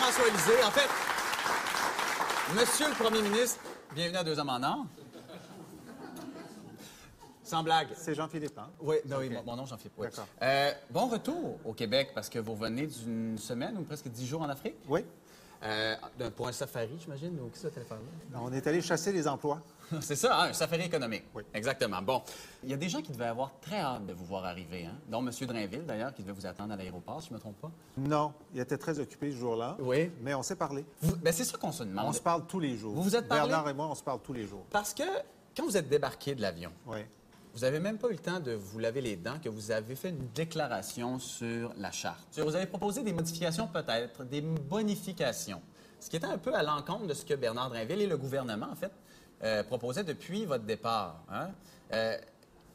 Jean-François Lisée. En fait, Monsieur le Premier ministre, bienvenue à Deux Hommes en Or. Sans blague. C'est Jean-Philippe, hein? Oui, ben oui, mon nom, Jean-Philippe. Oui. D'accord. Bon retour au Québec, parce que vous revenez d'une semaine ou presque 10 jours en Afrique. Oui. Pour un safari, j'imagine, ou qu'est-ce que ça allait faire là? On est allé chasser les emplois. C'est ça, hein, un safari économique. Oui. Exactement. Bon, il y a des gens qui devaient avoir très hâte de vous voir arriver, hein? Dont M. Drainville, d'ailleurs, qui devait vous attendre à l'aéroport, si je ne me trompe pas. Non, il était très occupé ce jour-là. Oui. Mais on s'est parlé. Ben, c'est ça qu'on se demande. On se parle tous les jours. Vous vous êtes parlé? Bernard et moi, on se parle tous les jours. Parce que quand vous êtes débarqué de l'avion, Oui. vous n'avez même pas eu le temps de vous laver les dents que vous avez fait une déclaration sur la charte. Vous avez proposé des modifications peut-être, des bonifications, ce qui était un peu à l'encontre de ce que Bernard Drainville et le gouvernement, en fait, proposaient depuis votre départ. Hein?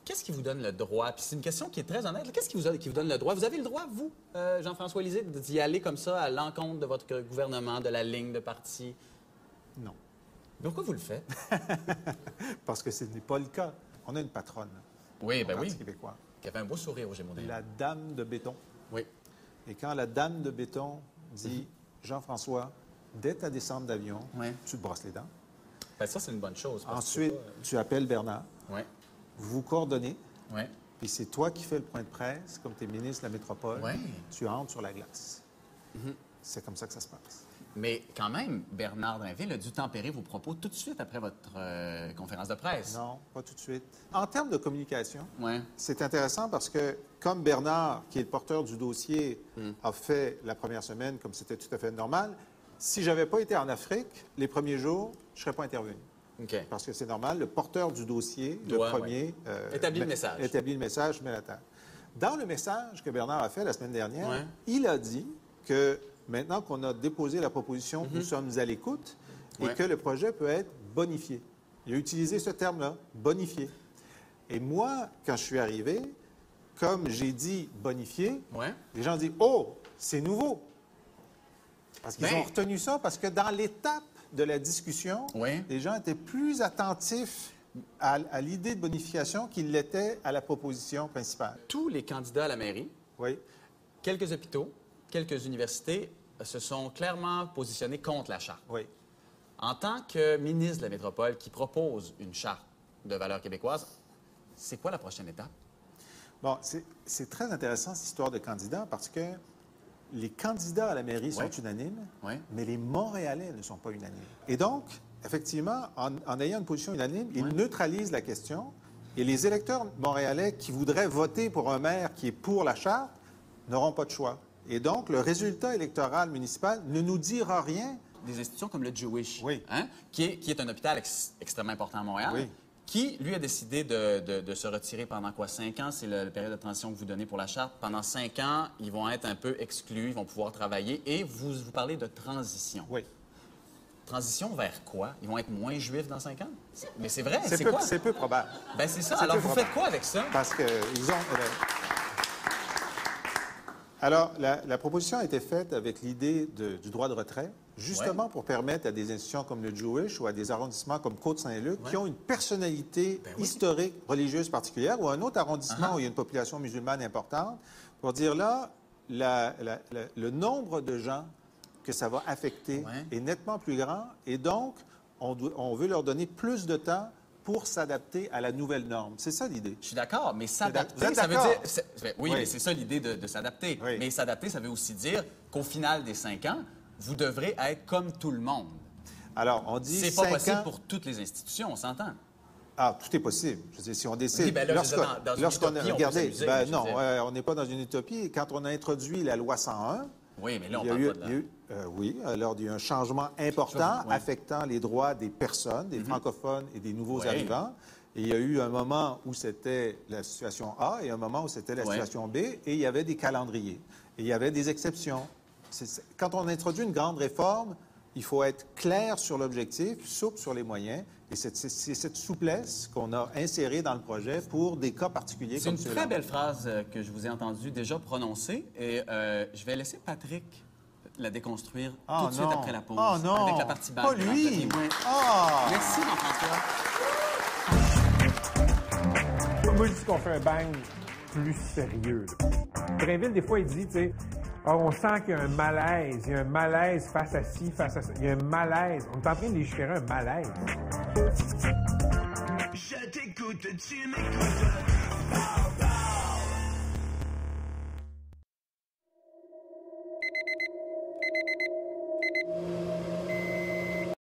Qu'est-ce qui vous donne le droit? Puis c'est une question qui est très honnête. Qu'est-ce qui vous donne le droit? Vous avez le droit, vous, Jean-François Lisée, d'y aller comme ça à l'encontre de votre gouvernement, de la ligne de parti? Non. Pourquoi vous le faites? Parce que ce n'est pas le cas. On a une patronne. Oui, au ben Parti oui. québécois. Qui avait un beau sourire au Gémeaux. La dame de béton. Oui. Et quand la dame de béton dit Jean-François, dès ta descente d'avion, Ouais. tu te brosses les dents. Ben, ça, c'est une bonne chose. parce que Ensuite, tu appelles Bernard. Oui, Vous vous coordonnez. oui. Puis c'est toi qui fais le point de presse, comme tu es ministre de la Métropole. Ouais. Tu entres sur la glace. C'est comme ça que ça se passe. Mais quand même, Bernard Drainville a dû tempérer vos propos tout de suite après votre conférence de presse. Non, pas tout de suite. En termes de communication, Oui. c'est intéressant parce que, comme Bernard, qui est le porteur du dossier, a fait la première semaine comme c'était tout à fait normal, si j'avais pas été en Afrique, les premiers jours, je serais pas intervenu. OK. Parce que c'est normal, le porteur du dossier, Doit, le premier... Établit le message. Établit le message, met la table. Dans le message que Bernard a fait la semaine dernière, Ouais. il a dit que maintenant qu'on a déposé la proposition, nous sommes à l'écoute et Ouais. que le projet peut être bonifié. Il a utilisé ce terme-là, bonifié. Et moi, quand je suis arrivé, comme j'ai dit bonifié, Ouais. les gens disent « Oh, c'est nouveau! » Parce qu'ils Ben- ont retenu ça, parce que dans l'étape de la discussion, Oui. les gens étaient plus attentifs à l'idée de bonification qu'ils l'étaient à la proposition principale. Tous les candidats à la mairie, Oui, quelques hôpitaux, quelques universités se sont clairement positionnés contre la charte. oui. En tant que ministre de la Métropole qui propose une charte de valeurs québécoises, c'est quoi la prochaine étape? Bon, c'est très intéressant, cette histoire de candidats, parce que les candidats à la mairie sont Oui. unanimes, Oui. mais les Montréalais ne sont pas unanimes. Et donc, effectivement, en ayant une position unanime, ils neutralisent la question, et les électeurs montréalais qui voudraient voter pour un maire qui est pour la charte n'auront pas de choix. Et donc, le résultat électoral municipal ne nous dira rien. Des institutions comme le Jewish, Oui. hein, qui est un hôpital extrêmement important à Montréal, Oui. qui, lui, a décidé de se retirer pendant quoi? 5 ans? C'est la période de transition que vous donnez pour la charte. Pendant 5 ans, ils vont être un peu exclus, ils vont pouvoir travailler. Et vous parlez de transition. Oui. Transition vers quoi? Ils vont être moins juifs dans 5 ans? Mais c'est vrai, C'est c'est peu, quoi? c'est peu probable. Ben c'est ça. c'est Alors, peu vous probable. faites quoi avec ça? Parce qu'ils ont... Alors, la proposition a été faite avec l'idée du droit de retrait, justement pour permettre à des institutions comme le Jewish ou à des arrondissements comme Côte-Saint-Luc, qui ont une personnalité Ben oui. historique, religieuse particulière, ou un autre arrondissement où il y a une population musulmane importante, pour dire là, le nombre de gens que ça va affecter Ouais. est nettement plus grand, et donc, on veut leur donner plus de temps pour s'adapter à la nouvelle norme. C'est ça l'idée. Je suis d'accord, mais Vous s'adapter, êtes ça veut d'accord? dire... Oui, Oui. mais c'est ça l'idée de s'adapter. Oui. Mais s'adapter, ça veut aussi dire qu'au final des 5 ans, vous devrez être comme tout le monde. Alors, on dit C'est pas 5 possible ans... pour toutes les institutions, on s'entend. Ah, tout est possible. Je veux dire, si on décide... Oui, ben là, je veux dire, dans une lorsqu'on a utopie, on peut regardé, s'amuser, ben je non, veux dire. on n'est pas dans une utopie. Quand on a introduit la loi 101, Oui, mais là, on il y a parle eu, pas de il y a eu- oui, alors il y a eu un changement important Oui. affectant les droits des personnes, des francophones et des nouveaux Oui. arrivants. Et il y a eu un moment où c'était la situation A et un moment où c'était la Oui. situation B, et il y avait des calendriers. Et il y avait des exceptions. Quand on introduit une grande réforme, il faut être clair sur l'objectif, souple sur les moyens, et c'est cette souplesse qu'on a insérée dans le projet pour des cas particuliers C'est comme une ceux-là. très belle phrase que je vous ai entendue déjà prononcer et je vais laisser Patrick la déconstruire tout de suite non. après la pause. Oh non! Avec la partie balle. Pas lui! Oui. Ah! Merci, Jean-François. Moi, je dis qu'on fait un bang plus sérieux. là. Drainville, des fois, il dit, tu sais, Or, on sent qu'il y a un malaise. Il y a un malaise face à ci, face à ça. Il y a un malaise. On est en train de légiférer un malaise. Je t'écoute, tu m'écoutes.